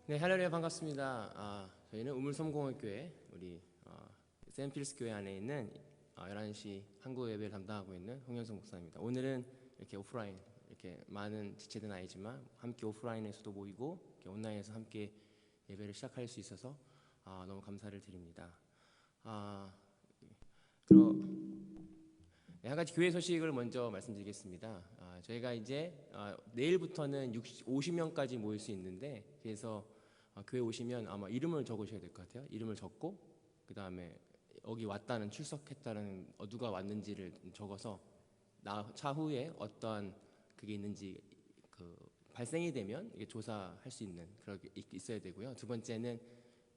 네, 할렐루야 반갑습니다. 저희는 우물섬공업교회 우리 세인필스 교회 안에 있는 11시 한국 예배를 담당하고 있는 홍현성 목사입니다. 오늘은 이렇게 오프라인 이렇게 많은 지체된 아니지만 함께 오프라인에서도 모이고 이렇게 온라인에서 함께 예배를 시작할 수 있어서 너무 감사를 드립니다. 네, 한 가지 교회 소식을 먼저 말씀드리겠습니다. 저희가 이제 내일부터는 50명까지 모일 수 있는데, 그래서 교회 오시면 아마 이름을 적으셔야 될 것 같아요. 이름을 적고 그 다음에 여기 왔다는, 출석했다는, 누가 왔는지를 적어서 차후에 어떠한 그게 있는지 발생이 되면 이게 조사할 수 있는 그런 게 있어야 되고요. 두 번째는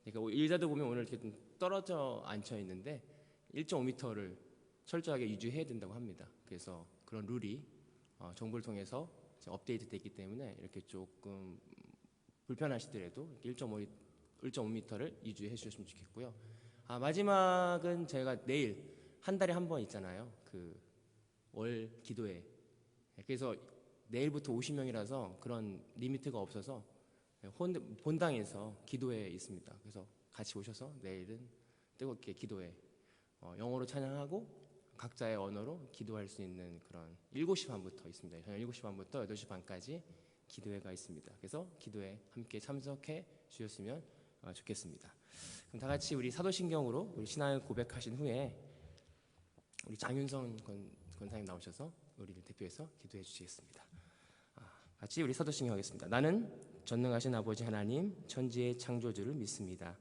그러니까 일자도 보면 오늘 이렇게 좀 떨어져 앉혀 있는데 1.5m를 철저하게 유지해야 된다고 합니다. 그래서 그런 룰이 정부를 통해서 업데이트 됐기 때문에 이렇게 조금 불편하시더라도 1.5m를 유지해 주셨으면 좋겠고요. 마지막은 제가 내일 한 달에 한 번 있잖아요. 그 월 기도회. 그래서 내일부터 50명이라서 그런 리미트가 없어서 본당에서 기도회 있습니다. 그래서 같이 오셔서 내일은 뜨겁게 기도회, 영어로 찬양하고 각자의 언어로 기도할 수 있는 그런 7시 반부터 있습니다. 저녁 7시 반부터 8시 반까지 기도회가 있습니다. 그래서 기도회 함께 참석해 주셨으면 좋겠습니다. 그럼 다 같이 우리 사도신경으로 우리 신앙을 고백하신 후에 우리 장윤성 권사님 나오셔서 우리를 대표해서 기도해 주시겠습니다. 같이 우리 사도신경 하겠습니다. 나는 전능하신 아버지 하나님 천지의 창조주를 믿습니다.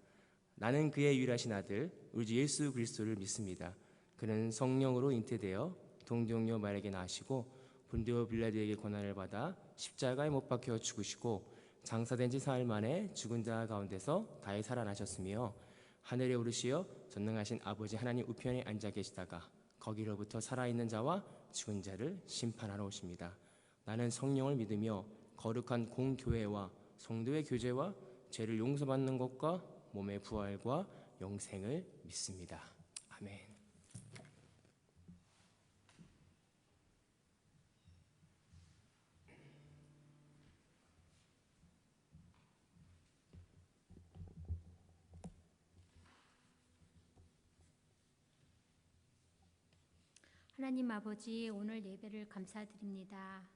나는 그의 유일하신 아들 우리 주 예수 그리스도를 믿습니다. 그는 성령으로 잉태되어 동정녀 마리아에게 나시고 본디오 빌라도에게 고난을 받아 십자가에 못 박혀 죽으시고 장사된 지 사흘 만에 죽은 자 가운데서 다시 살아나셨으며 하늘에 오르시어 전능하신 아버지 하나님 우편에 앉아 계시다가 거기로부터 살아있는 자와 죽은 자를 심판하러 오십니다. 나는 성령을 믿으며 거룩한 공교회와 성도의 교제와 죄를 용서받는 것과 몸의 부활과 영생을 믿습니다. 아멘. 하나님 아버지, 오늘 예배를 감사드립니다.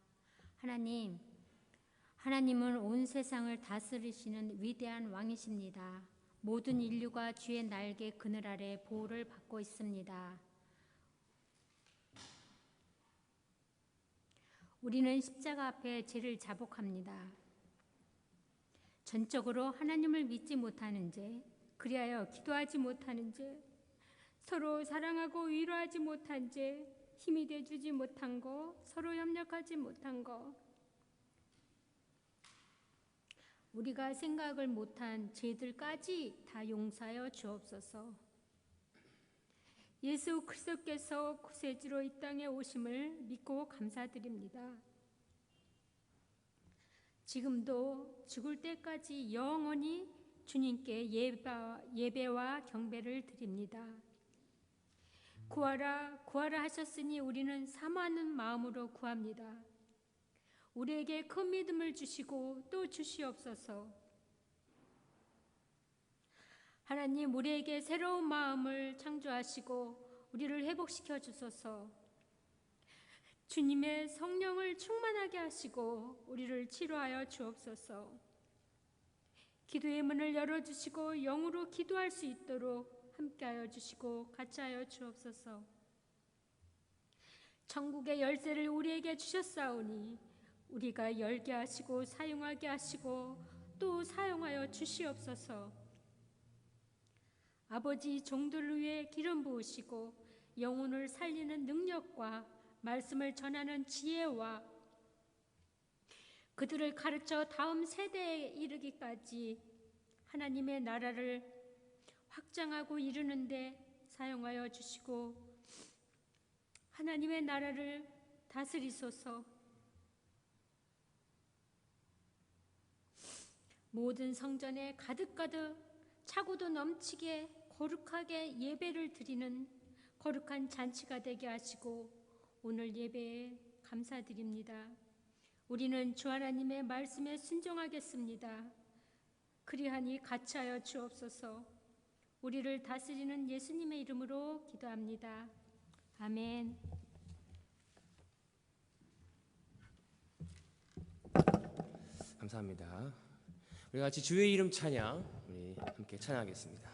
하나님은 온 세상을 다스리시는 위대한 왕이십니다. 모든 인류가 주의 날개 그늘 아래 보호를 받고 있습니다. 우리는 십자가 앞에 죄를 자복합니다. 전적으로 하나님을 믿지 못하는 죄, 그리하여 기도하지 못하는 죄, 서로 사랑하고 위로하지 못한 죄, 힘이 돼주지 못한 거, 서로 협력하지 못한 거, 우리가 생각을 못한 죄들까지 다 용서하여 주옵소서. 예수 그리스도께서 구세주로 이 땅에 오심을 믿고 감사드립니다. 지금도 죽을 때까지 영원히 주님께 예배와 경배를 드립니다. 구하라 구하라 하셨으니 우리는 사모하는 마음으로 구합니다. 우리에게 큰 믿음을 주시고 또 주시옵소서. 하나님, 우리에게 새로운 마음을 창조하시고 우리를 회복시켜 주소서. 주님의 성령을 충만하게 하시고 우리를 치료하여 주옵소서. 기도의 문을 열어주시고 영으로 기도할 수 있도록 함께하여 주시고 같이하여 주옵소서. 천국의 열쇠를 우리에게 주셨사오니 우리가 열게 하시고 사용하게 하시고 또 사용하여 주시옵소서. 아버지, 종들을 위해 기름 부으시고 영혼을 살리는 능력과 말씀을 전하는 지혜와 그들을 가르쳐 다음 세대에 이르기까지 하나님의 나라를 확장하고 이루는데 사용하여 주시고 하나님의 나라를 다스리소서. 모든 성전에 가득가득 차고도 넘치게 거룩하게 예배를 드리는 거룩한 잔치가 되게 하시고 오늘 예배에 감사드립니다. 우리는 주 하나님의 말씀에 순종하겠습니다. 그리하니 같이하여 주옵소서. 우리를 다스리는 예수님의 이름으로 기도합니다. 아멘. 감사합니다. 우리 같이 주의 이름 찬양 우리 함께 찬양하겠습니다.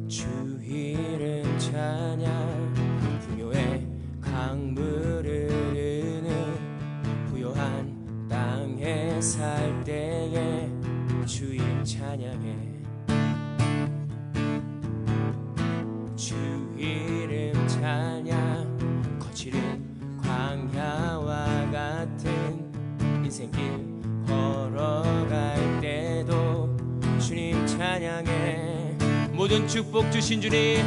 주 이름 찬양 풍요의 강물을 흐르는 부요한 땅에 살 때에 주 이름 찬양해. 주 이름 찬양 거칠은 광야와 같은 인생길 걸어갈 때도 주님 찬양해. 모든 축복 주신 주님,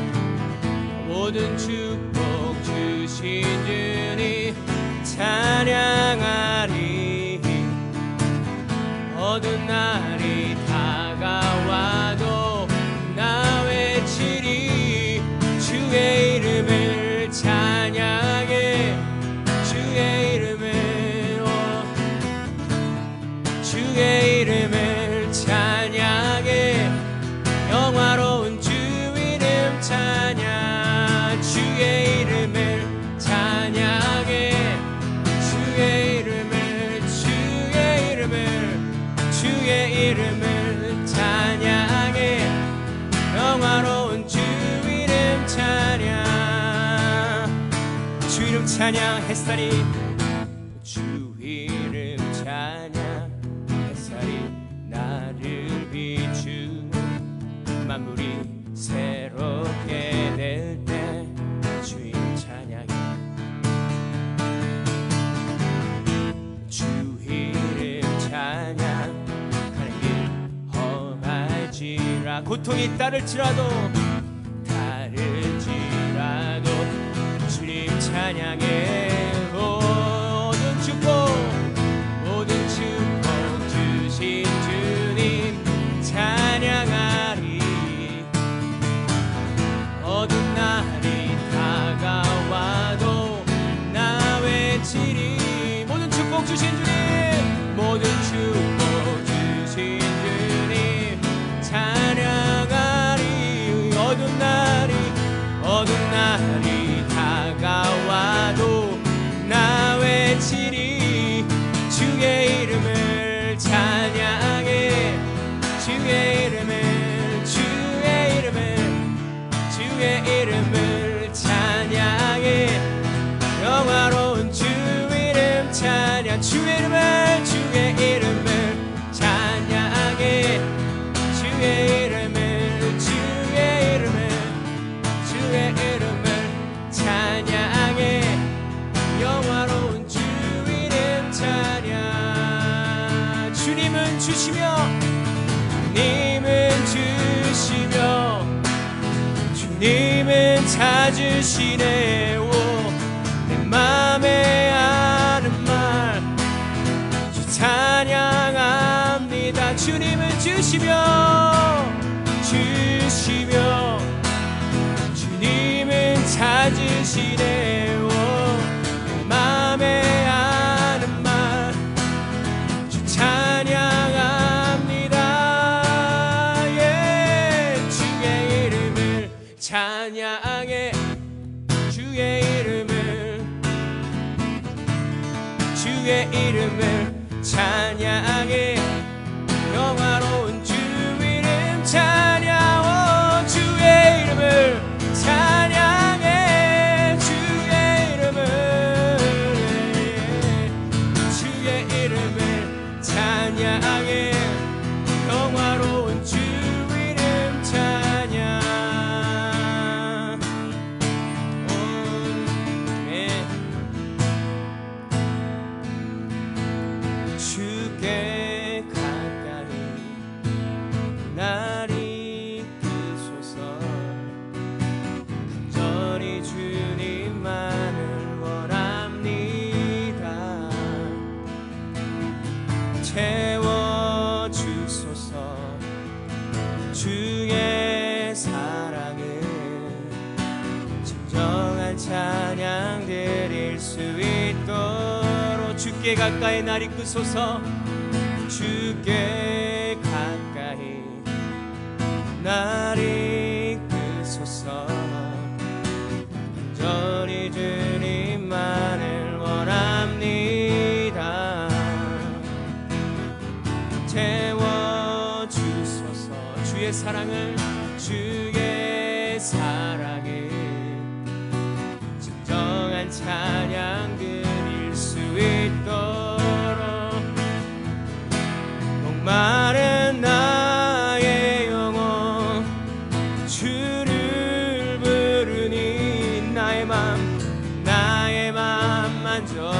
모든 축복 주신 주님 찬양하리. 어두운 날이 다가와도 나 외치리. 주의 이름을 찬양해. 주의 이름을 주의 이름을 찬양해. 영화로운 주 이름 찬양. 주의 이름을 찬양해. 주의 이름을 주의 이름을 찬양해. 영화로운 주 이름 찬양. 주 이름 찬양. 햇살이 주 이름 찬양. 햇살이 나를 비추 만물이 새롭게 될 때 주 이름 찬양해. 주 이름 찬양. 가는 길 험할지라 고통이 따를지라도 주님 찬양해. 모든 축복 주신 주님 찬양하리. 어두운 날이 다가와도 나 외치리. 모든 축복 주신 주님, 모든 축복 주신 주님 찬양하리. 어두운 날이 다가와도 나 외치리. 주의 이름을 찬양해. 주의 이름을 찬양해. 영화로운 주 이름 찬양. 주의 이름을 찬양해. 주의 이름을 찬양해. 영화로운 주 이름 찬양. 주님은 주시며 주님은 찾으시네. 내 맘에 하는 말 주 찬양합니다. 주님은 주시며 주님은 찾으시네. 내 맘에 하는 말 주 찬양합니다. 예. 주의 이름을 찬양해. 주의 이름을 찬양해. 영화로운 주 이름 찬양. 주의 이름을 찬양해. 주의 이름을 찬양해. 영화로운 주 이름 찬양. 주께 주께 가까이 날 이끄소서. 주께 가까이 날 이끄소서. 간절히 주님만을 원합니다. 채워주소서. 주의 사랑을, 주의 사랑을 진정한 찬양 드릴 수 있도록 목마른 나의 영혼 주를 부르니 나의 맘 만져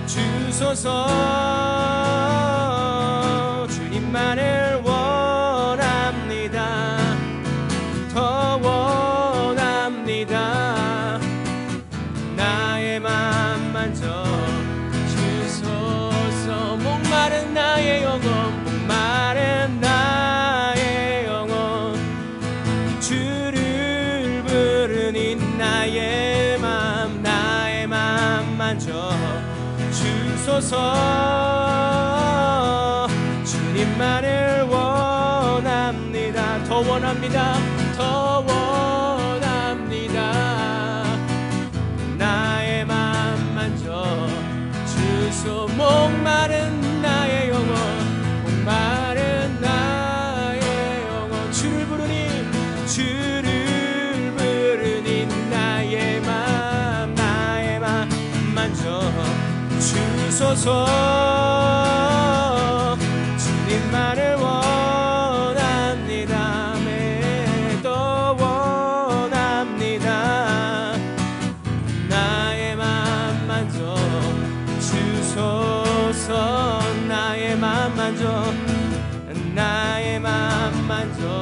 주소서. 주님만을 원합니다. 더 원합니다. 나의 맘 만져 주소서. 목마른 나의 영혼, 목마른 나의 영혼 주를 부르니 나의 맘 만져 주소서. 주님만을 원합니다. 더 원합니다. 더 원합니다. 나의 맘 만져 주소. 목마른 나의 영혼, 목마른 나의 영혼 주를 부르니 나의 맘 만져 주소서. 주님만을 원합니다. 더 원합니다. 나의 맘 만져 주소서. 나의 맘 만져, 나의 맘 만져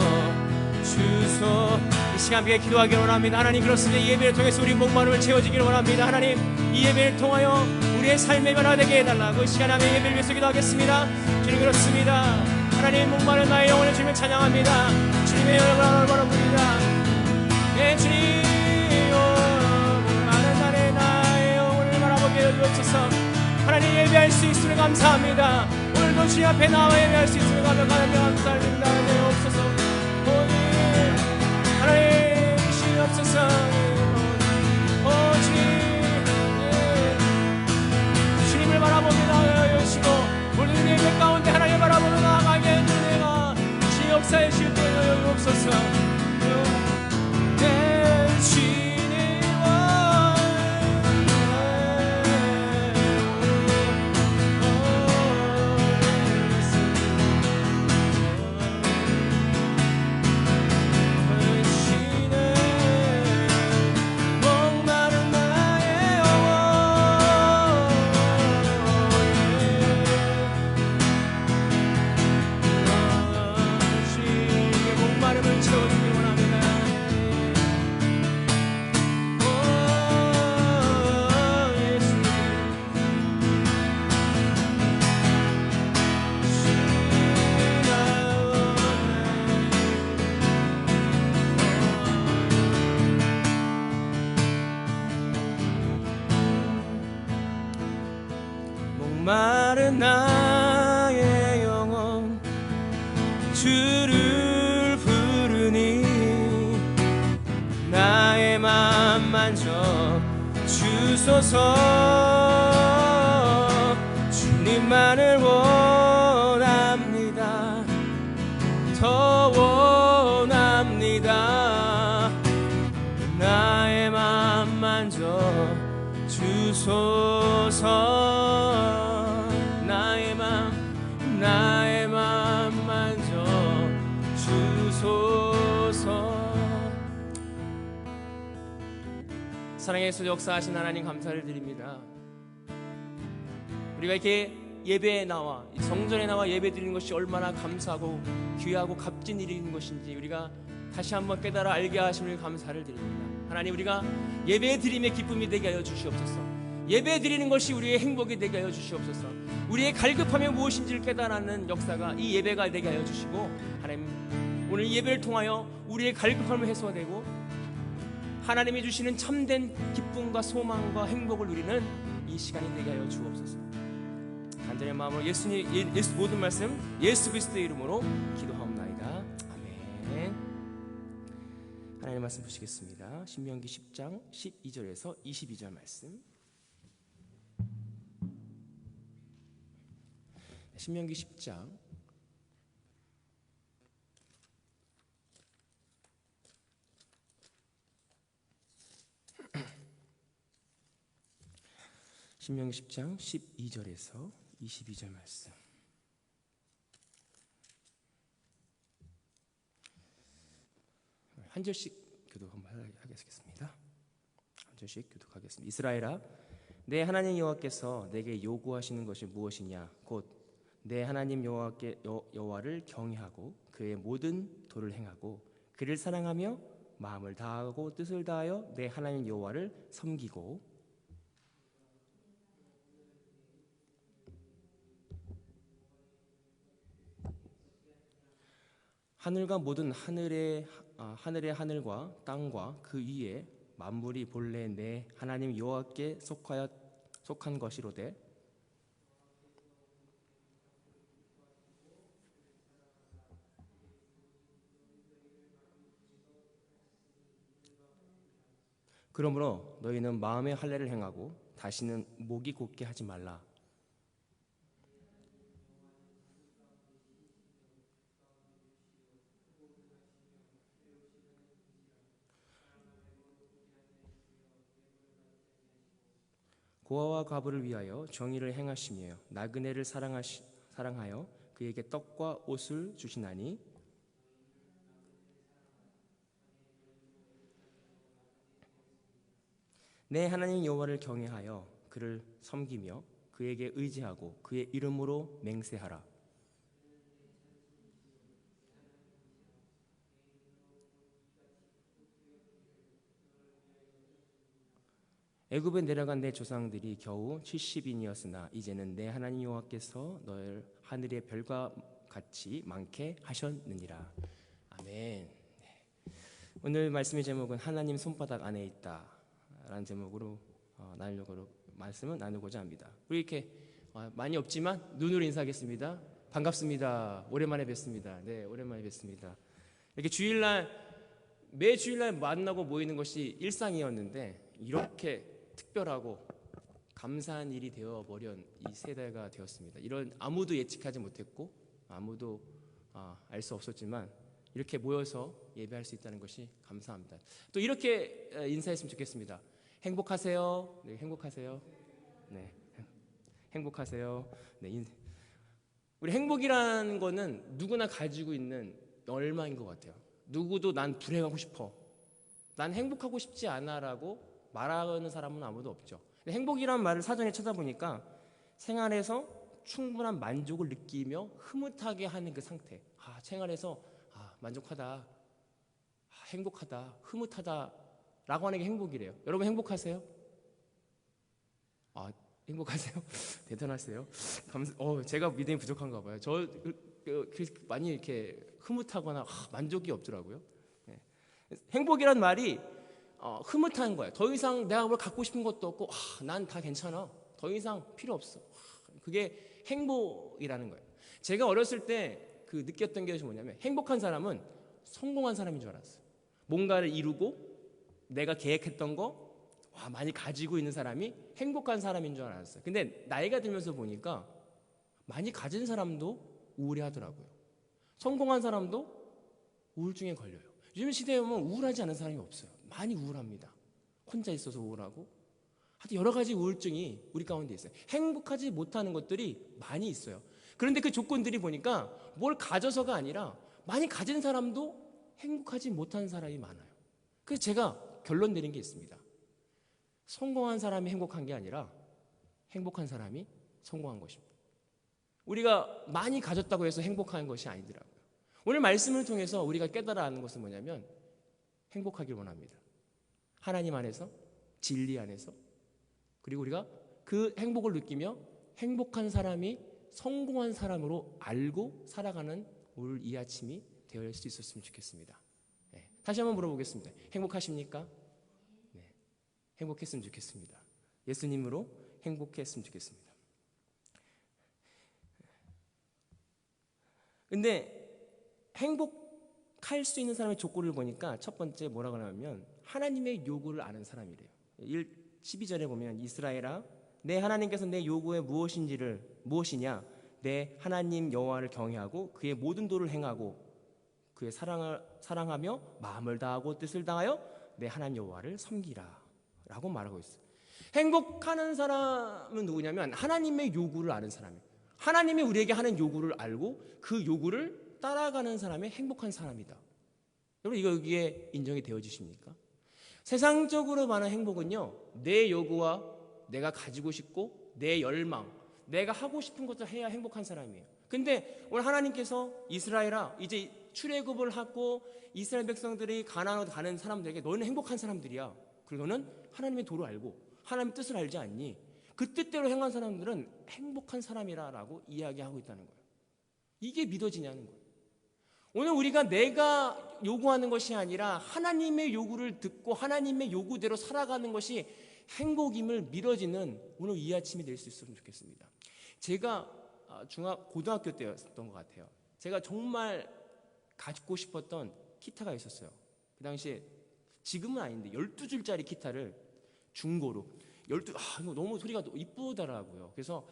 주소. 이 시간 함께 기도하기를 원합니다. 하나님, 그렇습니다. 이 예배를 통해서 우리 목마름을 채워주기를 원합니다. 하나님, 이 예배를 통하여 우리의 삶의 변화되게 해달라고 이 시간에 함께 예배를 위해서 기도하겠습니다. 주님, 그렇습니다. 하나님, 목마른 나의 영혼을 주님을 찬양합니다. 주님의 영혼을 바라봅니다. 네, 주님, 목마른 나의 영혼을 바라보게 해주옵소서. 하나님, 예배할 수 있음을 감사합니다. 오늘도 주님 앞에 나와 예배할 수 있음을 감사드립니다. 네, 없소서. 하나님, 주옵소서. 주님을 바라봅니다. 여시고 모든 예배 가운데 하나님 바라보는 나아가게 은혜가 주의 역사에 주여 없소서. 내 주님과 마른 나의 영혼 주를 부르니 나의 맘 만져 주소서. 주님만을 원합니다. 더 원합니다. 나의 맘 만져 주소서. 나의 맘 만져 주소서. 사랑의 예수 역사하신 하나님 감사를 드립니다. 우리가 이렇게 예배에 나와 성전에 나와 예배 드리는 것이 얼마나 감사하고 귀하고 값진 일인 것인지 우리가 다시 한번 깨달아 알게 하심을 감사를 드립니다. 하나님, 우리가 예배 드림의 기쁨이 되게 하여 주시옵소서. 예배 드리는 것이 우리의 행복이 되게 하여 주시옵소서. 우리의 갈급함이 무엇인지를 깨달아는 역사가 이 예배가 되게 하여 주시고, 하나님, 오늘 예배를 통하여 우리의 갈급함을 해소되고 하나님이 주시는 참된 기쁨과 소망과 행복을 누리는 이 시간이 되게 하여 주옵소서. 간절히 마음으로 예수님 모든 말씀 예수 그리스도의 이름으로 기도하옵나이다. 아멘. 하나님 말씀 보시겠습니다. 신명기 10장 12절에서 22절 말씀. 신명기 10장 12절에서 22절 말씀. 한 절씩 교독 한번 하겠습니다. 한 절씩 교독하겠습니다. 이스라엘아, 내 하나님 여호와께서 내게 요구하시는 것이 무엇이냐? 곧 내 하나님 여호와를 경외하고 그의 모든 도를 행하고 그를 사랑하며 마음을 다하고 뜻을 다하여 내 하나님 여호와를 섬기고 하늘과 모든 하늘의 하늘과 땅과 그 위에 만물이 본래 내 하나님 여호와께 속한 것이로되 그러므로 너희는 마음의 할례를 행하고 다시는 목이 곧게 하지 말라. 고아와 과부를 위하여 정의를 행하시며 나그네를 사랑하여 그에게 떡과 옷을 주시나니 내 하나님 여호와를 경외하여 그를 섬기며 그에게 의지하고 그의 이름으로 맹세하라. 애굽에 내려간 내 조상들이 겨우 70인이었으나 이제는 내 하나님 여호와께서 너를 하늘의 별과 같이 많게 하셨느니라. 아멘. 오늘 말씀의 제목은 하나님 손바닥 안에 있다 라는 제목으로 말씀을 나누고자 합니다. 우리 이렇게 많이 없지만 눈으로 인사하겠습니다. 반갑습니다. 오랜만에 뵙습니다. 네, 오랜만에 뵙습니다. 이렇게 매 주일날 만나고 모이는 것이 일상이었는데 이렇게 특별하고 감사한 일이 되어버린 이 세대가 되었습니다. 이런 아무도 예측하지 못했고 아무도 알 수 없었지만 이렇게 모여서 예배할 수 있다는 것이 감사합니다. 또 이렇게 인사했으면 좋겠습니다. 행복하세요. 네, 행복하세요. 네, 행복하세요. 네, 우리 행복이라는 거는 누구나 가지고 있는 열망인 것 같아요. 누구도 난 불행하고 싶어, 난 행복하고 싶지 않아라고 말하는 사람은 아무도 없죠. 행복이란 말을 사전에 찾아보니까 생활에서 충분한 만족을 느끼며 흐뭇하게 하는 그 상태. 생활에서 만족하다, 행복하다, 흐뭇하다 라고 하는 게 행복이래요. 여러분 행복하세요? 행복하세요? 대단하세요. 제가 믿음이 부족한가 봐요. 많이 이렇게 흐뭇하거나 만족이 없더라고요. 네. 행복이란 말이 흐뭇한 거예요. 더 이상 내가 뭘 갖고 싶은 것도 없고 난 다 괜찮아. 더 이상 필요 없어. 그게 행복이라는 거예요. 제가 어렸을 때 그 느꼈던 게 뭐냐면 행복한 사람은 성공한 사람인 줄 알았어요. 뭔가를 이루고 내가 계획했던 거 많이 가지고 있는 사람이 행복한 사람인 줄 알았어요. 근데 나이가 들면서 보니까 많이 가진 사람도 우울해하더라고요. 성공한 사람도 우울증에 걸려요. 요즘 시대에 보면 우울하지 않은 사람이 없어요. 많이 우울합니다. 혼자 있어서 우울하고 하여튼 여러 가지 우울증이 우리 가운데 있어요. 행복하지 못하는 것들이 많이 있어요. 그런데 그 조건들이 보니까 뭘 가져서가 아니라 많이 가진 사람도 행복하지 못한 사람이 많아요. 그래서 제가 결론 내린 게 있습니다. 성공한 사람이 행복한 게 아니라 행복한 사람이 성공한 것입니다. 우리가 많이 가졌다고 해서 행복한 것이 아니더라고요. 오늘 말씀을 통해서 우리가 깨달아 하는 것은 뭐냐면 행복하길 원합니다. 하나님 안에서, 진리 안에서, 그리고 우리가 그 행복을 느끼며 행복한 사람이 성공한 사람으로 알고 살아가는 오늘 이 아침이 되어야 할 수 있었으면 좋겠습니다. 네. 다시 한번 물어보겠습니다. 행복하십니까? 네. 행복했으면 좋겠습니다. 예수님으로 행복했으면 좋겠습니다. 근데 행복할 수 있는 사람의 조건을 보니까 첫 번째 뭐라고 하냐면 하나님의 요구를 아는 사람이래요. 12절에 보면 이스라엘아 내 하나님께서 내 요구에 무엇이냐 내 하나님 여호와를 경외하고 그의 모든 도를 행하고 그의 사랑하며 마음을 다하고 뜻을 다하여 내 하나님 여호와를 섬기라 라고 말하고 있어요. 행복하는 사람은 누구냐면 하나님의 요구를 아는 사람이에요. 하나님이 우리에게 하는 요구를 알고 그 요구를 따라가는 사람이 행복한 사람이다. 여러분 이거 여기에 인정이 되어지십니까? 세상적으로 말하는 행복은요 내 요구와 내가 가지고 싶고 내 열망 내가 하고 싶은 것을 해야 행복한 사람이에요. 근데 오늘 하나님께서 이스라엘아 이제 출애굽을 하고 이스라엘 백성들이 가나안으로 가는 사람들에게 너는 행복한 사람들이야. 그리고 너는 하나님의 도를 알고 하나님의 뜻을 알지 않니? 그 뜻대로 행한 사람들은 행복한 사람이라고 이야기하고 있다는 거예요. 이게 믿어지냐는 거예요. 오늘 우리가 내가 요구하는 것이 아니라 하나님의 요구를 듣고 하나님의 요구대로 살아가는 것이 행복임을 믿어지는 오늘 이 아침이 될 수 있으면 좋겠습니다. 제가 고등학교 때였던 것 같아요. 제가 정말 갖고 싶었던 기타가 있었어요. 그 당시에 지금은 아닌데 12줄짜리 기타를 중고로 이거 너무 소리가 이쁘더라고요. 그래서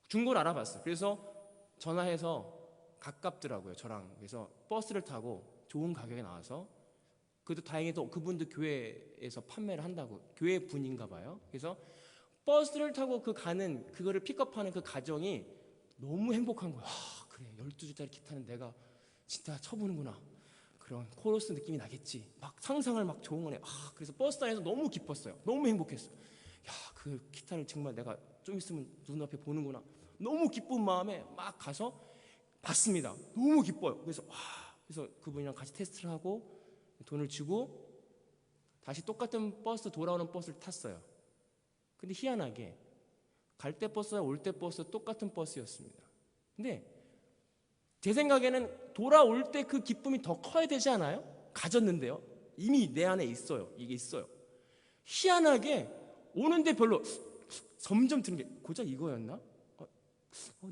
중고를 알아봤어요. 그래서 전화해서 가깝더라고요 저랑. 그래서 버스를 타고 좋은 가격에 나와서 그래도 다행히도 그분도 교회에서 판매를 한다고 교회 분인가 봐요. 그래서 버스를 타고 그거를 픽업하는 그 과정이 너무 행복한 거예요. 그래 12줄짜리 기타는 내가 진짜 쳐보는구나. 그런 코러스 느낌이 나겠지. 막 상상을 막 좋은 거네. 그래서 버스 안에서 너무 기뻤어요. 너무 행복했어요. 그 기타를 정말 내가 좀 있으면 눈앞에 보는구나. 너무 기쁜 마음에 막 가서 봤습니다. 너무 기뻐요. 그래서 그분이랑 같이 테스트를 하고 돈을 주고 다시 똑같은 버스 돌아오는 버스를 탔어요. 근데 희한하게 갈 때 버스와 올 때 버스 똑같은 버스였습니다. 근데 제 생각에는 돌아올 때 그 기쁨이 더 커야 되지 않아요? 가졌는데요. 이미 내 안에 있어요. 이게 있어요. 희한하게 오는데 별로 점점 드는 게 고작 이거였나?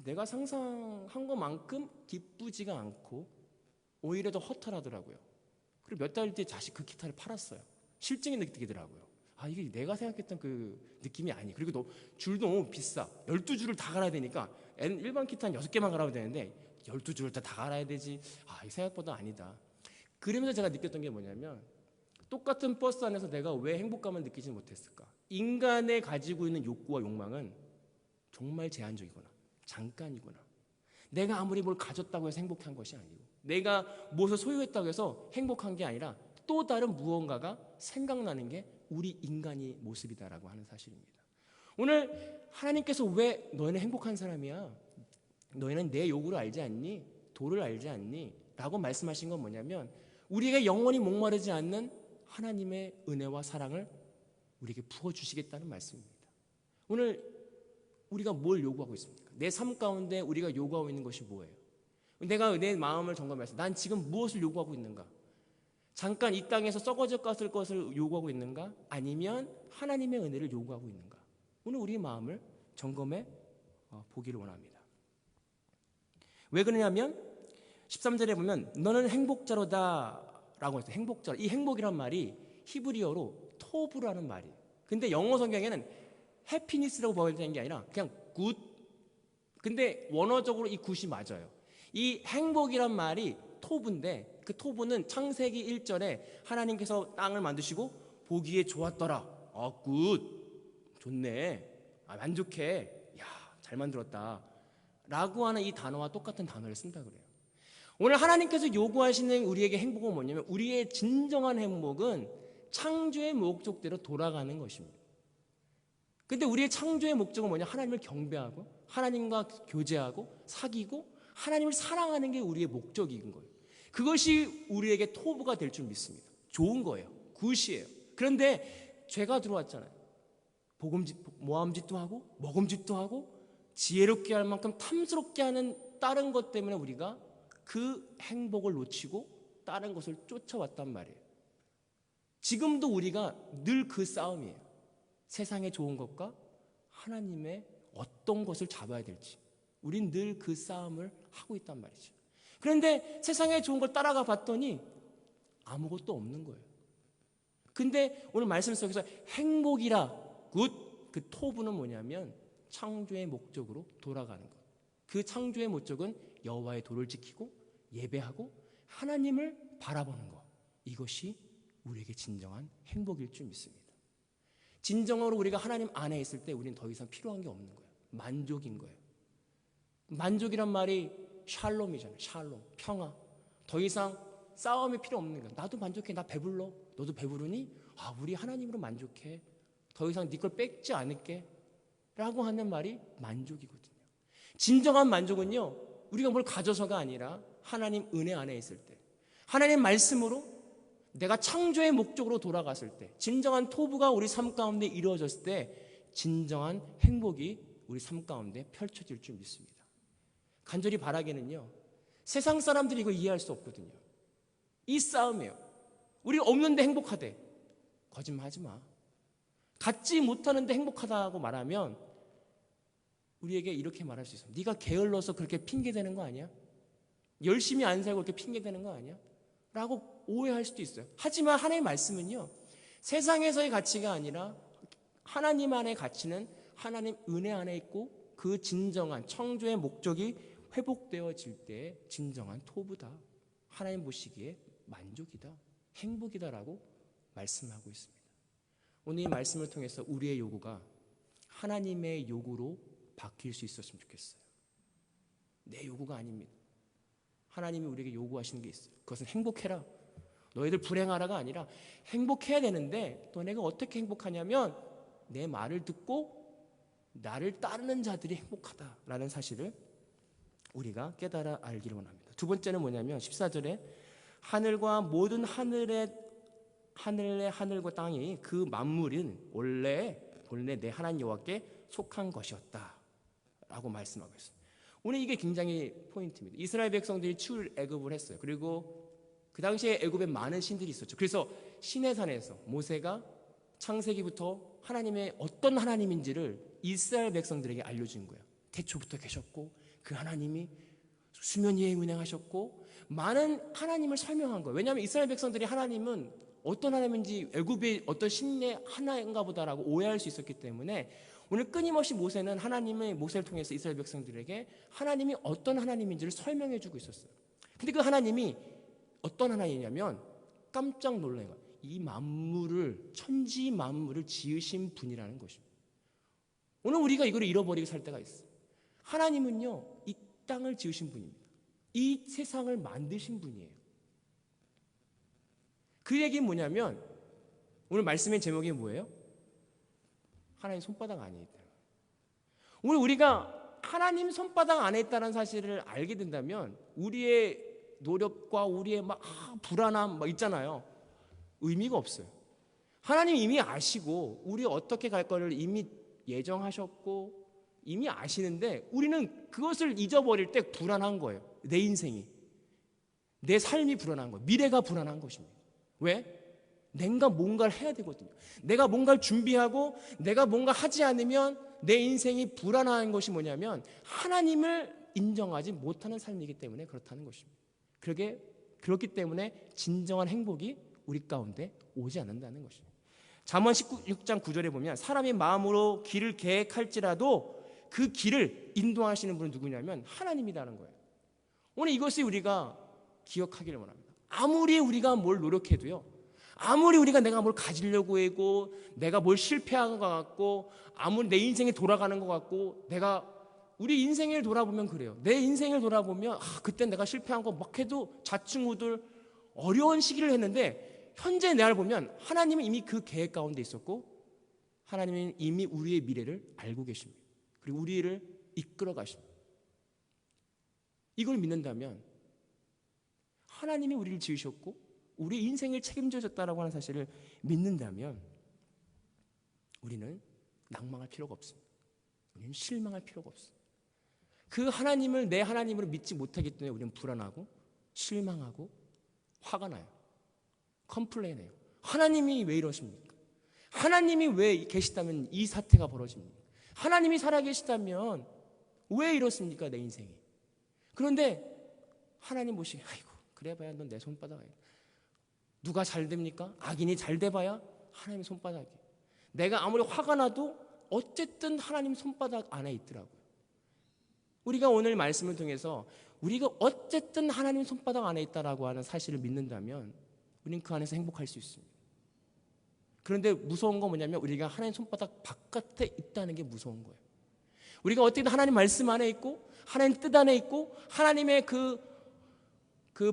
내가 상상한 것만큼 기쁘지가 않고 오히려 더 허탈하더라고요. 그리고 몇 달 뒤에 다시 그 기타를 팔았어요. 실증이 느끼더라고요. 이게 내가 생각했던 그 느낌이 아니. 그리고 줄도 너무 비싸. 12줄을 다 갈아야 되니까 일반 기타는 6개만 갈아야 되는데 12줄을 다 갈아야 되지. 이 생각보다 아니다. 그러면서 제가 느꼈던 게 뭐냐면 똑같은 버스 안에서 내가 왜 행복감을 느끼지 못했을까? 인간의 가지고 있는 욕구와 욕망은 정말 제한적이구나. 잠깐이구나. 내가 아무리 뭘 가졌다고 해서 행복한 것이 아니고 내가 무엇을 소유했다고 해서 행복한 게 아니라 또 다른 무언가가 생각나는 게 우리 인간의 모습이다라고 하는 사실입니다. 오늘 하나님께서 왜 너희는 행복한 사람이야? 너희는 내 요구를 알지 않니? 도를 알지 않니? 라고 말씀하신 건 뭐냐면 우리가 영원히 목마르지 않는 하나님의 은혜와 사랑을 우리에게 부어주시겠다는 말씀입니다. 오늘 우리가 뭘 요구하고 있습니까? 내 삶 가운데 우리가 요구하고 있는 것이 뭐예요? 내가 내 마음을 점검해서 난 지금 무엇을 요구하고 있는가? 잠깐 이 땅에서 썩어져 갔을 것을 요구하고 있는가? 아니면 하나님의 은혜를 요구하고 있는가? 오늘 우리의 마음을 점검해 보기를 원합니다. 왜 그러냐면 13절에 보면 너는 행복자로다 라고 했어요. 행복자. 이 행복이란 말이 히브리어로 토브라는 말이에요. 근데 영어 성경에는 해피니스라고 번역되는 게 아니라 그냥 굿. 근데 원어적으로 이 굿이 맞아요. 이 행복이란 말이 토브인데 그 토브는 창세기 1절에 하나님께서 땅을 만드시고 보기에 좋았더라. 굿. 좋네. 만족해. 잘 만들었다. 라고 하는 이 단어와 똑같은 단어를 쓴다 그래요. 오늘 하나님께서 요구하시는 우리에게 행복은 뭐냐면 우리의 진정한 행복은 창조의 목적대로 돌아가는 것입니다. 근데 우리의 창조의 목적은 뭐냐? 하나님을 경배하고 하나님과 교제하고 사귀고 하나님을 사랑하는 게 우리의 목적인 거예요. 그것이 우리에게 토부가 될 줄 믿습니다. 좋은 거예요. 굿이에요. 그런데 죄가 들어왔잖아요. 모함짓도 하고 먹음짓도 하고 지혜롭게 할 만큼 탐스럽게 하는 다른 것 때문에 우리가 그 행복을 놓치고 다른 것을 쫓아왔단 말이에요. 지금도 우리가 늘 그 싸움이에요. 세상의 좋은 것과 하나님의 어떤 것을 잡아야 될지 우린 늘 그 싸움을 하고 있단 말이죠. 그런데 세상에 좋은 걸 따라가 봤더니 아무것도 없는 거예요. 근데 오늘 말씀 속에서 행복이라 그 토부는 뭐냐면 창조의 목적으로 돌아가는 것. 그 창조의 목적은 여호와의 도를 지키고 예배하고 하나님을 바라보는 것. 이것이 우리에게 진정한 행복일 줄 믿습니다. 진정으로 우리가 하나님 안에 있을 때 우리는 더 이상 필요한 게 없는 거예요. 만족인 거예요. 만족이란 말이 샬롬이잖아요. 샬롬, 평화. 더 이상 싸움이 필요 없는 거예요. 나도 만족해. 나 배불러. 너도 배부르니? 아, 우리 하나님으로 만족해. 더 이상 네 걸 뺏지 않을게. 라고 하는 말이 만족이거든요. 진정한 만족은요, 우리가 뭘 가져서가 아니라 하나님 은혜 안에 있을 때, 하나님 말씀으로 내가 창조의 목적으로 돌아갔을 때, 진정한 토부가 우리 삶 가운데 이루어졌을 때 진정한 행복이 우리 삶 가운데 펼쳐질 줄 믿습니다. 간절히 바라기는요, 세상 사람들이 이거 이해할 수 없거든요. 이 싸움이에요. 우리가 없는데 행복하대. 거짓말하지 마. 갖지 못하는데 행복하다고 말하면 우리에게 이렇게 말할 수 있어요. 네가 게을러서 그렇게 핑계대는 거 아니야? 열심히 안 살고 그렇게 핑계대는 거 아니야? 라고 오해할 수도 있어요. 하지만 하나님의 말씀은요, 세상에서의 가치가 아니라 하나님 안의 가치는 하나님 은혜 안에 있고 그 진정한 창조의 목적이 회복되어질 때 진정한 토부다. 하나님 보시기에 만족이다. 행복이다라고 말씀하고 있습니다. 오늘 이 말씀을 통해서 우리의 요구가 하나님의 요구로 바뀔 수 있었으면 좋겠어요. 내 요구가 아닙니다. 하나님이 우리에게 요구하시는 게 있어요. 그것은 행복해라. 너희들 불행하라가 아니라 행복해야 되는데 또 내가 어떻게 행복하냐면 내 말을 듣고 나를 따르는 자들이 행복하다라는 사실을 우리가 깨달아 알기를 원합니다. 두 번째는 뭐냐면 14절에 하늘과 모든 하늘의 하늘과 땅이 그 만물은 원래 내 하나님 여호와께 속한 것이었다 라고 말씀하고 있습니다. 오늘 이게 굉장히 포인트입니다. 이스라엘 백성들이 출애굽을 했어요. 그리고 그 당시에 애굽에 많은 신들이 있었죠. 그래서 시내산에서 모세가 창세기부터 하나님의 어떤 하나님인지를 이스라엘 백성들에게 알려준 거예요. 태초부터 계셨고 그 하나님이 수면 위에 운행하셨고 많은 하나님을 설명한 거예요. 왜냐하면 이스라엘 백성들이 하나님은 어떤 하나님인지 애굽의 어떤 신의 하나인가 보다라고 오해할 수 있었기 때문에 오늘 끊임없이 모세는 하나님의 모세를 통해서 이스라엘 백성들에게 하나님이 어떤 하나님인지를 설명해 주고 있었어요. 근데 그 하나님이 어떤 하나님이냐면 깜짝 놀라요. 이 만물을 천지 만물을 지으신 분이라는 것입니다. 오늘 우리가 이걸 잃어버리고 살 때가 있어요. 하나님은요, 이 땅을 지으신 분입니다. 이 세상을 만드신 분이에요. 그 얘기는 뭐냐면 오늘 말씀의 제목이 뭐예요? 하나님 손바닥 안에 있다. 오늘 우리가 하나님 손바닥 안에 있다는 사실을 알게 된다면 우리의 노력과 우리의 막 불안함 막 있잖아요. 의미가 없어요. 하나님 이미 아시고 우리 어떻게 갈 거를 이미 예정하셨고 이미 아시는데 우리는 그것을 잊어버릴 때 불안한 거예요. 내 인생이. 내 삶이 불안한 거예요. 미래가 불안한 것입니다. 왜? 내가 뭔가를 해야 되거든요. 내가 뭔가를 준비하고 내가 뭔가 하지 않으면 내 인생이 불안한 것이 뭐냐면 하나님을 인정하지 못하는 삶이기 때문에 그렇다는 것입니다. 그렇기 때문에 진정한 행복이 우리 가운데 오지 않는다는 것입니다. 잠언 16장 9절에 보면 사람이 마음으로 길을 계획할지라도 그 길을 인도하시는 분은 누구냐면 하나님이라는 거예요. 오늘 이것을 우리가 기억하기를 원합니다. 아무리 우리가 뭘 노력해도요, 아무리 우리가 내가 뭘 가지려고 하고 내가 뭘 실패한 것 같고 아무리 내 인생이 돌아가는 것 같고 우리 인생을 돌아보면 그래요. 내 인생을 돌아보면 그때 내가 실패한 거 막 해도 좌충우돌 어려운 시기를 했는데 현재 내를 보면 하나님은 이미 그 계획 가운데 있었고 하나님은 이미 우리의 미래를 알고 계십니다. 그리고 우리를 이끌어 가십니다. 이걸 믿는다면 하나님이 우리를 지으셨고 우리 인생을 책임져 줬다라고 하는 사실을 믿는다면 우리는 낭망할 필요가 없습니다. 우리는 실망할 필요가 없습니다. 그 하나님을 내 하나님으로 믿지 못하기 때문에 우리는 불안하고 실망하고 화가 나요. 컴플레인해요. 하나님이 왜 이러십니까? 하나님이 왜 계시다면 이 사태가 벌어집니까? 하나님이 살아계시다면 왜 이렇습니까? 내 인생이. 그런데 하나님 보시기에 아이고 그래봐야 넌 내 손바닥 아니야. 누가 잘 됩니까? 악인이 잘 돼봐야 하나님 손바닥이에요. 내가 아무리 화가 나도 어쨌든 하나님 손바닥 안에 있더라고요. 우리가 오늘 말씀을 통해서 우리가 어쨌든 하나님 손바닥 안에 있다라고 하는 사실을 믿는다면 우리는 그 안에서 행복할 수 있습니다. 그런데 무서운 건 뭐냐면 우리가 하나님 손바닥 바깥에 있다는 게 무서운 거예요. 우리가 어떻게든 하나님 말씀 안에 있고 하나님 뜻 안에 있고 하나님의 그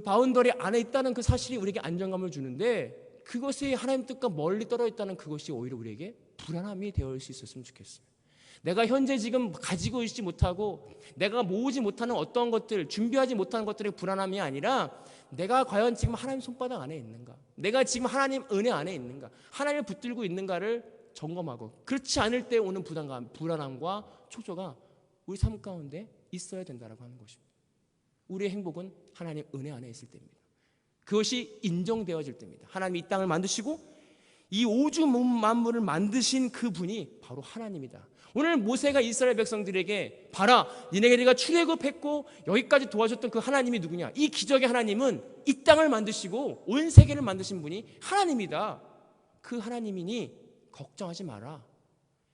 바운더리 안에 있다는 그 사실이 우리에게 안정감을 주는데 그것이 하나님 뜻과 멀리 떨어져 있다는 그것이 오히려 우리에게 불안함이 되어 수 있었으면 좋겠어요. 내가 현재 지금 가지고 있지 못하고 내가 모으지 못하는 어떤 것들, 준비하지 못하는 것들의 불안함이 아니라 내가 과연 지금 하나님 손바닥 안에 있는가, 내가 지금 하나님 은혜 안에 있는가, 하나님을 붙들고 있는가를 점검하고 그렇지 않을 때 오는 부담감, 불안함과 초조가 우리 삶 가운데 있어야 된다고 하는 것입니다. 우리의 행복은 하나님 은혜 안에 있을 때입니다. 그것이 인정되어질 때입니다. 하나님이 이 땅을 만드시고 이 우주 만물을 만드신 그분이 바로 하나님이다. 오늘 모세가 이스라엘 백성들에게 봐라, 니네가 내가 출애굽했고 여기까지 도와줬던 그 하나님이 누구냐? 이 기적의 하나님은 이 땅을 만드시고 온 세계를 만드신 분이 하나님이다. 그 하나님이니 걱정하지 마라.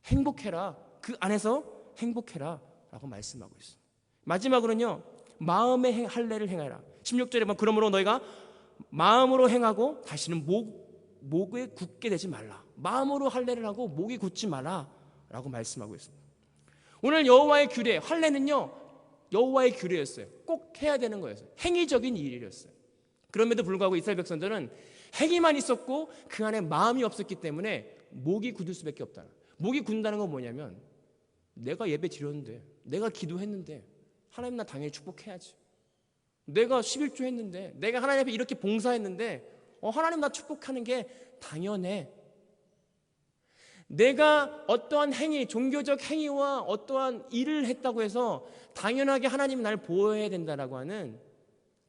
행복해라. 그 안에서 행복해라 라고 말씀하고 있어요. 마지막으로는요, 마음의 할례를 행하라. 16절에 보면 그러므로 너희가 마음으로 행하고 다시는 목에 굳게 되지 말라. 마음으로 할례를 하고 목이 굳지 마라 라고 말씀하고 있습니다. 오늘 여호와의 규례, 할례는요 여호와의 규례였어요. 꼭 해야 되는 거였어요. 행위적인 일이었어요. 그럼에도 불구하고 이스라엘 백성들은 행위만 있었고 그 안에 마음이 없었기 때문에 목이 굳을 수밖에 없다. 목이 굳는다는 건 뭐냐면 내가 예배 드렸는데, 내가 기도했는데 하나님 나 당연히 축복해야지. 내가 11조 했는데, 내가 하나님 앞에 이렇게 봉사했는데 하나님 나 축복하는 게 당연해. 내가 어떠한 행위, 종교적 행위와 어떠한 일을 했다고 해서 당연하게 하나님이 날 보호해야 된다라고 하는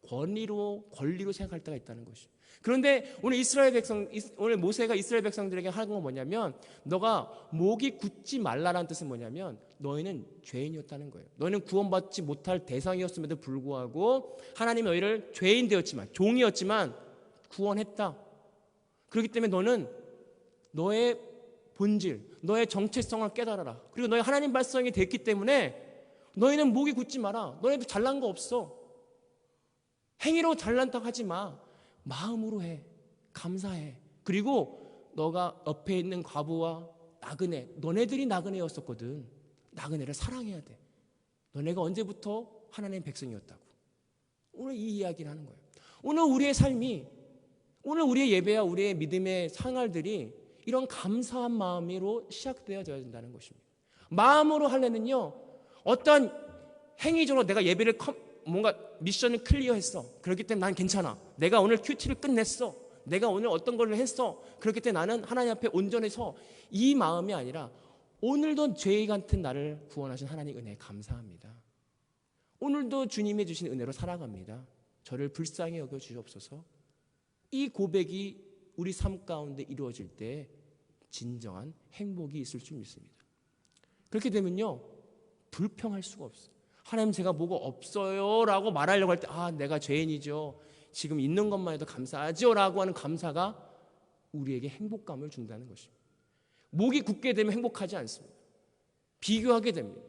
권리로 생각할 때가 있다는 것이죠. 그런데 오늘 모세가 이스라엘 백성들에게 하는 건 뭐냐면 너가 목이 굳지 말라라는 뜻은 뭐냐면 너희는 죄인이었다는 거예요. 너희는 구원받지 못할 대상이었음에도 불구하고 하나님이 너희를 죄인 되었지만, 종이었지만 구원했다. 그렇기 때문에 너는 너의 본질, 너의 정체성을 깨달아라. 그리고 너희 하나님 백성이 됐기 때문에 너희는 목이 굳지 마라. 너희도 잘난 거 없어. 행위로 잘난다고 하지 마. 마음으로 해. 감사해. 그리고 너가 옆에 있는 과부와 나그네, 너네들이 나그네였었거든. 나그네를 사랑해야 돼. 너네가 언제부터 하나님의 백성이었다고. 오늘 이 이야기를 하는 거예요. 오늘 우리의 삶이, 오늘 우리의 예배와 우리의 믿음의 생활들이 이런 감사한 마음으로 시작되어져야 된다는 것입니다. 마음으로 하려면요, 어떤 행위적으로 내가 예배를 뭔가 미션을 클리어했어. 그렇기 때문에 난 괜찮아. 내가 오늘 큐티를 끝냈어. 내가 오늘 어떤 걸 했어. 그렇기 때문에 나는 하나님 앞에 온전해서, 이 마음이 아니라 오늘도 죄인 같은 나를 구원하신 하나님 은혜에 감사합니다. 오늘도 주님이 주신 은혜로 살아갑니다. 저를 불쌍히 여겨 주옵소서. 이 고백이 우리 삶 가운데 이루어질 때 진정한 행복이 있을 줄 믿습니다. 그렇게 되면요, 불평할 수가 없어요. 하나님 제가 뭐가 없어요 라고 말하려고 할 때 내가 죄인이죠. 지금 있는 것만 해도 감사하죠 라고 하는 감사가 우리에게 행복감을 준다는 것입니다. 목이 굳게 되면 행복하지 않습니다. 비교하게 됩니다.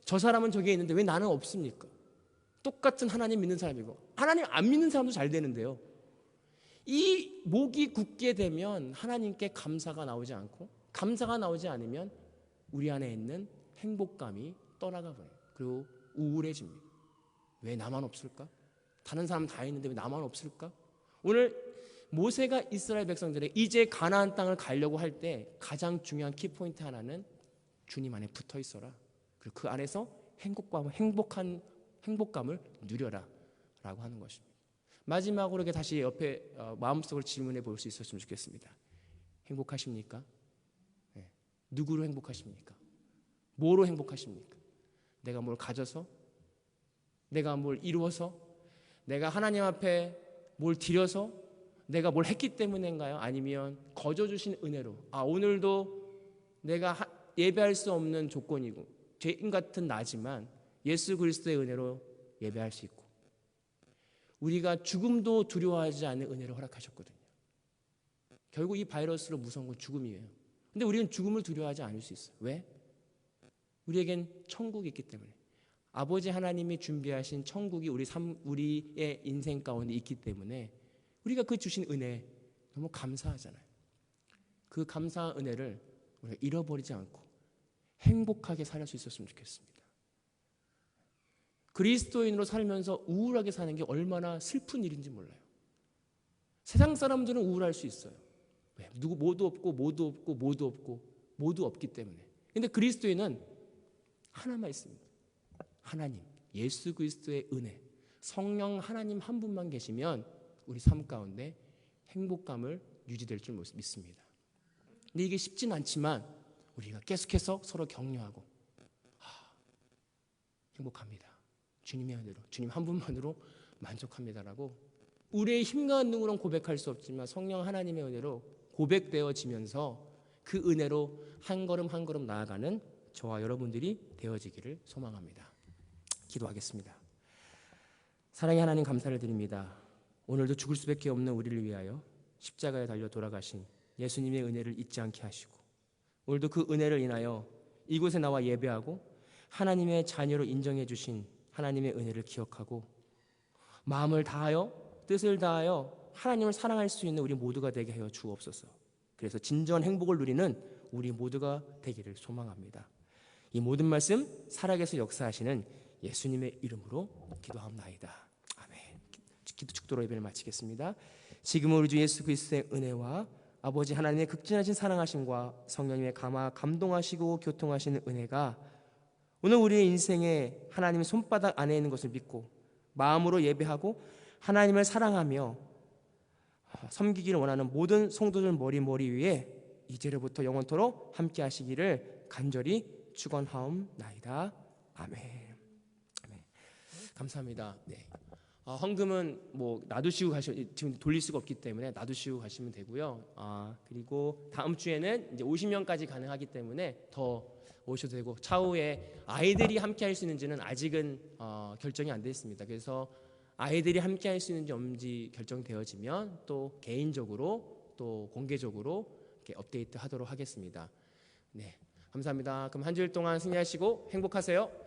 저 사람은 저기에 있는데 왜 나는 없습니까? 똑같은 하나님 믿는 사람이고 하나님 안 믿는 사람도 잘 되는데요, 이 목이 굳게 되면 하나님께 감사가 나오지 않고, 감사가 나오지 않으면 우리 안에 있는 행복감이 떠나가 버려요. 그리고 우울해집니다. 왜 나만 없을까? 다른 사람 다 있는데 왜 나만 없을까? 오늘 모세가 이스라엘 백성들에게 이제 가나안 땅을 가려고 할 때 가장 중요한 키포인트 하나는 주님 안에 붙어 있어라. 그리고 그 안에서 행복감을 누려라 라고 하는 것입니다. 마지막으로 다시 옆에 마음속으로 질문해 볼 수 있었으면 좋겠습니다. 행복하십니까? 네. 누구로 행복하십니까? 뭐로 행복하십니까? 내가 뭘 가져서? 내가 뭘 이루어서? 내가 하나님 앞에 뭘 드려서? 내가 뭘 했기 때문인가요? 아니면 거저 주신 은혜로, 오늘도 내가 예배할 수 없는 조건이고 죄인 같은 나지만 예수 그리스도의 은혜로 예배할 수 있고, 우리가 죽음도 두려워하지 않는 은혜를 허락하셨거든요. 결국 이 바이러스로 무서운 건 죽음이에요. 근데 우리는 죽음을 두려워하지 않을 수 있어요. 왜? 우리에겐 천국이 있기 때문에. 아버지 하나님이 준비하신 천국이 우리의 인생 가운데 있기 때문에 우리가 그 주신 은혜 너무 감사하잖아요. 그 감사한 은혜를 우리가 잃어버리지 않고 행복하게 살 수 있었으면 좋겠습니다. 그리스도인으로 살면서 우울하게 사는 게 얼마나 슬픈 일인지 몰라요. 세상 사람들은 우울할 수 있어요. 왜? 모두 없기 때문에. 근데 그리스도인은 하나만 있습니다. 하나님, 예수 그리스도의 은혜, 성령 하나님 한 분만 계시면 우리 삶 가운데 행복감을 유지될 줄 믿습니다. 근데 이게 쉽진 않지만 우리가 계속해서 서로 격려하고 행복합니다. 주님의 은혜로, 주님 한 분만으로 만족합니다라고 우리의 힘과 능으로는 고백할 수 없지만 성령 하나님의 은혜로 고백되어지면서 그 은혜로 한 걸음 한 걸음 나아가는 저와 여러분들이 되어지기를 소망합니다. 기도하겠습니다. 사랑의 하나님 감사를 드립니다. 오늘도 죽을 수밖에 없는 우리를 위하여 십자가에 달려 돌아가신 예수님의 은혜를 잊지 않게 하시고 오늘도 그 은혜를 인하여 이곳에 나와 예배하고 하나님의 자녀로 인정해 주신 하나님의 은혜를 기억하고 마음을 다하여 뜻을 다하여 하나님을 사랑할 수 있는 우리 모두가 되게 하여 주옵소서. 그래서 진정한 행복을 누리는 우리 모두가 되기를 소망합니다. 이 모든 말씀 살아계서 역사하시는 예수님의 이름으로 기도하옵나이다. 아멘. 기도 축도로 예배를 마치겠습니다. 지금은 우리 주 예수 그리스도의 은혜와 아버지 하나님의 극진하신 사랑하심과 성령님의 감동하시고 교통하시는 은혜가 오늘 우리의 인생에 하나님의 손바닥 안에 있는 것을 믿고 마음으로 예배하고 하나님을 사랑하며 섬기기를 원하는 모든 성도들 머리 위에 이제로부터 영원토록 함께 하시기를 간절히 축원하옵나이다. 아멘. 감사합니다. 네. 헌금은 놔두시고 지금 돌릴 수가 없기 때문에 놔두시고 가시면 되고요. 그리고 다음 주에는 이제 50명까지 가능하기 때문에 더 오셔도 되고 차후에 아이들이 함께 할 수 있는지는 아직은 결정이 안 됐습니다. 그래서 아이들이 함께 할 수 있는지 없는지 결정되어지면 또 개인적으로 또 공개적으로 이렇게 업데이트 하도록 하겠습니다. 네, 감사합니다. 그럼 한 주일 동안 승리하시고 행복하세요.